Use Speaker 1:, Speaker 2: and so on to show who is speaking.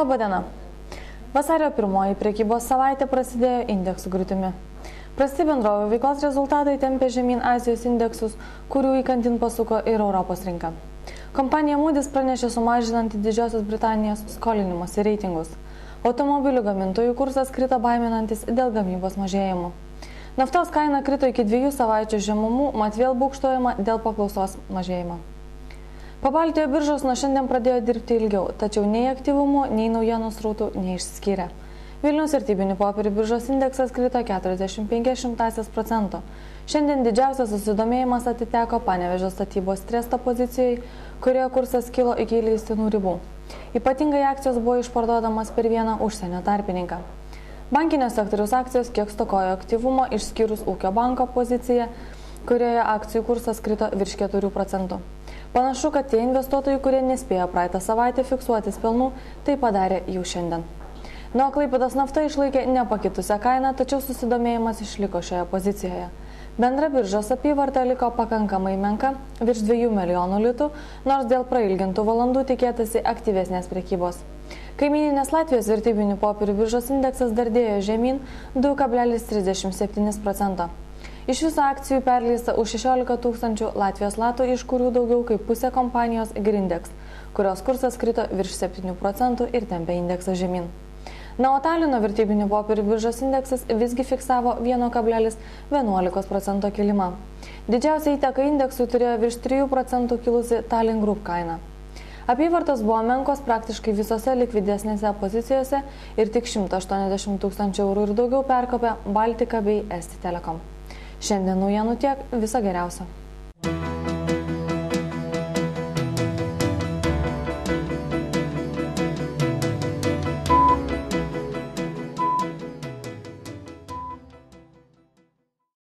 Speaker 1: Labadiena. Vasario 1 prekybos savaitė prasidėjo indeksų griūtimi. Prasti bendrovių veiklos rezultatai tempė žemyn Azijos indeksus, kurių įkantin pasuko ir Europos rinka. Kompanija Moody's pranešė sumažinanti Didžiosios Britanijos skolinimosi reitingus. Automobilių gamintojų kursas krito baiminantis dėl gamybos mažėjimų. Naftos kaina krito iki 2 savaičių žemumų, mat vėl būkštojama dėl paklausos mažėjimo. Pabaltijo biržos nuo šiandien pradėjo dirbti ilgiau, tačiau nei aktyvumu, nei naujienų srautų neišsiskyrė. Vilniaus vertybinių popierių biržos indeksas krito 0,45%. Šiandien didžiausias susidomėjimas atiteko Panevėžio statybos Tresto pozicijai, kurioje kursas kilo iki leistinų ribų. Ypatingai akcijos buvo išparduodamas per vieną užsienio tarpininką. Bankinio sektoriaus akcijos kiek stokojo aktyvumo, išskyrus Ūkio banko poziciją, kurioje akcijų kursas krito virš 4%. Panašu, kad tie investuotojai, kurie nespėjo praeitą savaitę fiksuotis pelnų, tai padarė jau šiandien. Nuo Klaipėdos nafta išlaikė nepakitusią kainą, tačiau susidomėjimas išliko šioje pozicijoje. Bendra biržos apyvarta liko pakankamai menka, virš 2 milijonų litų, nors dėl prailgintų valandų tikėtasi aktyvesnės prekybos. Kaimyninės Latvijos vertybinių popierių biržos indeksas dardėjo žemyn 2,37%. Iš viso akcijų perleista už 16 000 Latvijos latų, iš kurių daugiau kaip pusė kompanijos Grindex, kurios kursas krito virš 7% ir tempė indeksą žemyn. Na, o Talino vertybinių popierių biržos indeksas visgi fiksavo 1,11% kilimą. Didžiausia įtaka indeksui turėjo virš 3% kilusi Tallinn Group kaina. Apyvartos buvo menkos praktiškai visose likvidesnėse pozicijose ir tik 180 000 eurų ir daugiau perkopė Baltika bei Esti Telekom. Šiandien naujienų tiek, viso geriausio.